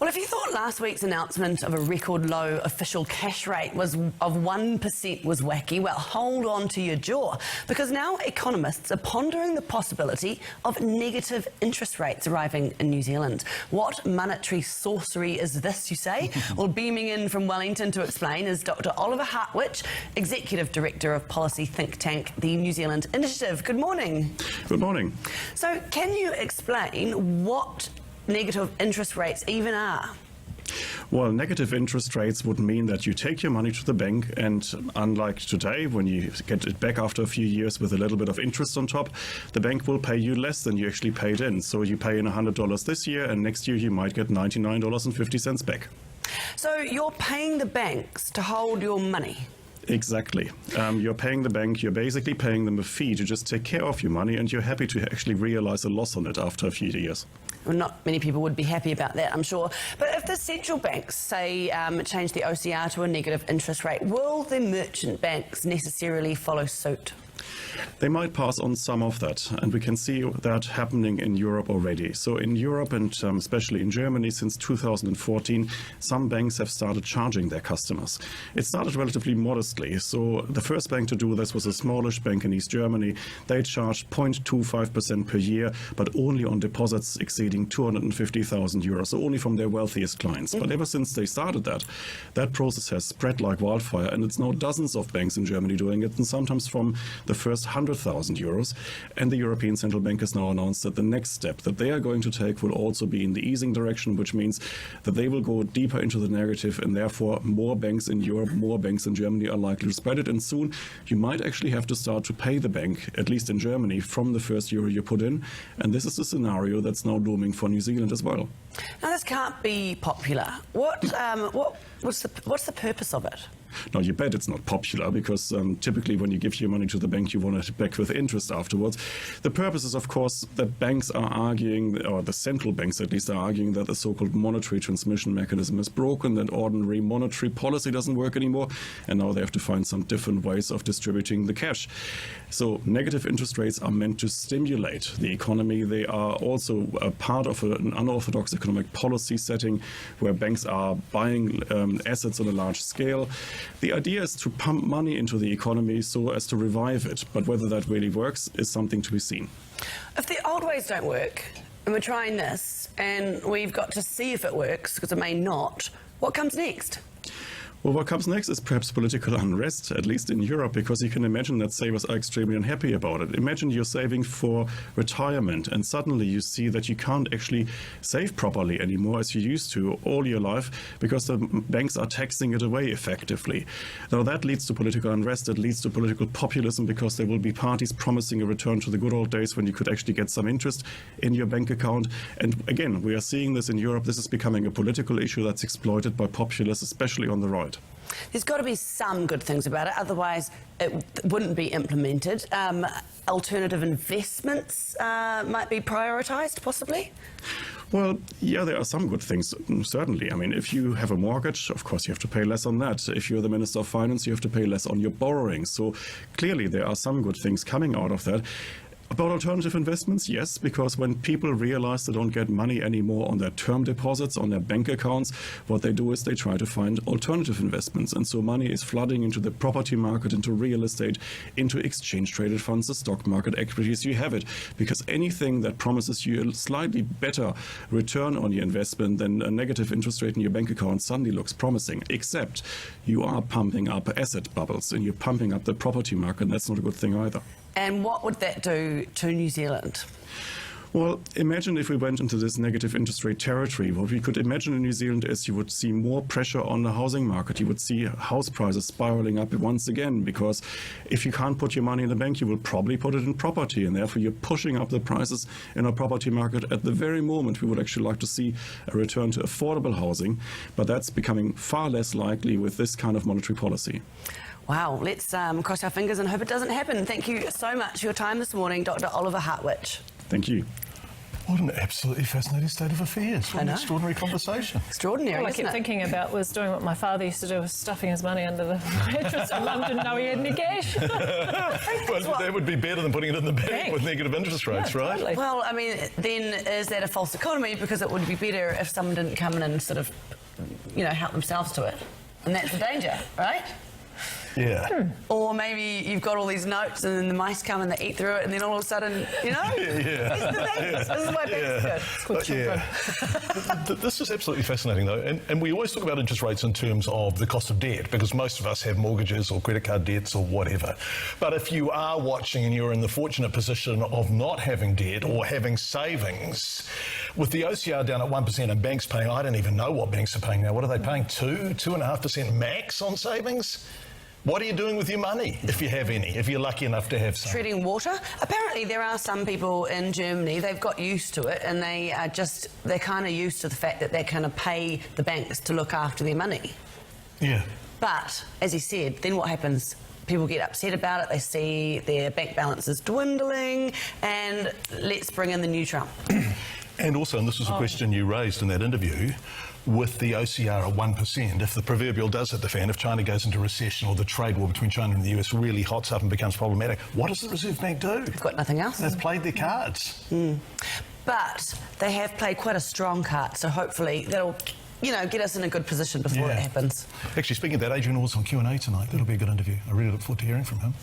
Well, if you thought last week's announcement of a record low official cash rate of 1% was wacky, well, hold on to your jaw, because now economists are pondering the possibility of negative interest rates arriving in New Zealand. What monetary sorcery is this, you say? Well, beaming in from Wellington to explain is Dr Oliver Hartwich, Executive Director of policy think tank, the New Zealand Initiative. Good morning. Good morning. So, can you explain what negative interest rates even are? Well, negative interest rates would mean that you take your money to the bank, and unlike today, when you get it back after a few years with a little bit of interest on top, the bank will pay you less than you actually paid in. So you pay in $100 this year, and next year you might get $99.50 back. So you're paying the banks to hold your money? Exactly. You're paying the bank, you're basically paying them a fee to just take care of your money, and you're happy to actually realize a loss on it after a few years. Well, not many people would be happy about that, I'm sure. But if the central banks, say, change the OCR to a negative interest rate, will the merchant banks necessarily follow suit? They might pass on some of that, and we can see that happening in Europe already. So in Europe, and especially in Germany, since 2014, some banks have started charging their customers. It started relatively modestly. So the first bank to do this was a smallish bank in East Germany. They charged 0.25% per year, but only on deposits exceeding 250,000 euros, so only from their wealthiest clients. But ever since they started that process has spread like wildfire, and it's now dozens of banks in Germany doing it, and sometimes from the first 100,000 euros. And the European Central Bank has now announced that the next step that they are going to take will also be in the easing direction, which means that they will go deeper into the negative, and therefore more banks in Europe, more banks in Germany are likely to spread it. And soon you might actually have to start to pay the bank, at least in Germany, from the first euro you put in. And this is a scenario that's now looming for New Zealand as well. Now, this can't be popular. What's the purpose of it? Now, you bet it's not popular, because typically when you give your money to the bank, you want it back with interest afterwards. The purpose is, of course, that banks are arguing, or the central banks at least are arguing, that the so-called monetary transmission mechanism is broken, that ordinary monetary policy doesn't work anymore, and now they have to find some different ways of distributing the cash. So negative interest rates are meant to stimulate the economy. They are also a part of an unorthodox economic policy setting where banks are buying assets on a large scale. The idea is to pump money into the economy so as to revive it, but whether that really works is something to be seen. If the old ways don't work, and we're trying this, and we've got to see if it works, because it may not, what comes next? Well, what comes next is perhaps political unrest, at least in Europe, because you can imagine that savers are extremely unhappy about it. Imagine you're saving for retirement, and suddenly you see that you can't actually save properly anymore as you used to all your life, because the banks are taxing it away effectively. Now, that leads to political unrest, it leads to political populism, because there will be parties promising a return to the good old days when you could actually get some interest in your bank account. And again, we are seeing this in Europe. This is becoming a political issue that's exploited by populists, especially on the right. There's got to be some good things about it, otherwise it wouldn't be implemented. Alternative investments might be prioritised, possibly? Well, yeah, there are some good things, certainly. I mean, if you have a mortgage, of course, you have to pay less on that. If you're the Minister of Finance, you have to pay less on your borrowing. So clearly there are some good things coming out of that. About alternative investments, yes, because when people realize they don't get money anymore on their term deposits, on their bank accounts, what they do is they try to find alternative investments. And so money is flooding into the property market, into real estate, into exchange-traded funds, the stock market, equities. You have it, because anything that promises you a slightly better return on your investment than a negative interest rate in your bank account suddenly looks promising, except you are pumping up asset bubbles and you're pumping up the property market, and that's not a good thing either. And what would that do to New Zealand? Well, imagine if we went into this negative interest rate territory. What we could imagine in New Zealand is you would see more pressure on the housing market. You would see house prices spiraling up once again, because if you can't put your money in the bank, you will probably put it in property, and therefore you're pushing up the prices in our property market at the very moment we would actually like to see a return to affordable housing. But that's becoming far less likely with this kind of monetary policy. Wow, let's cross our fingers and hope it doesn't happen. Thank you so much for your time this morning, Dr Oliver Hartwich. Thank you. What an absolutely fascinating state of affairs. What an extraordinary conversation. Extraordinary, All I isn't kept it? thinking about was doing what my father used to do, was stuffing his money under the mattress, and Mum didn't know he had any cash. Well, that would be better than putting it in the bank with negative interest rates, right? Totally. Well, I mean, then is that a false economy? Because it would be better if someone didn't come in and sort of, help themselves to it. And that's the danger, right? Yeah. Or maybe you've got all these notes and then the mice come and they eat through it and then all of a sudden, These are the things. This is why banks are good. It's called children. This is absolutely fascinating, though. And we always talk about interest rates in terms of the cost of debt, because most of us have mortgages or credit card debts or whatever. But if you are watching and you're in the fortunate position of not having debt or having savings, with the OCR down at 1% and banks paying, I don't even know what banks are paying now. What are they paying? 2.5% max on savings? What are you doing with your money, if you have any, if you're lucky enough to have some? Treading water. Apparently there are some people in Germany, they've got used to it and they're kind of used to the fact that they kind of pay the banks to look after their money. Yeah. But, as he said, then what happens? People get upset about it, they see their bank balances dwindling, and let's bring in the new Trump. And also, and this was a question you raised in that interview, with the OCR at 1%, if the proverbial does hit the fan, if China goes into recession or the trade war between China and the US really hots up and becomes problematic, what does the Reserve Bank do? They've got nothing else. They've played their cards. But they have played quite a strong card, so hopefully that'll, get us in a good position before it happens. Actually, speaking of that, Adrian was on Q&A tonight. That'll be a good interview. I really look forward to hearing from him.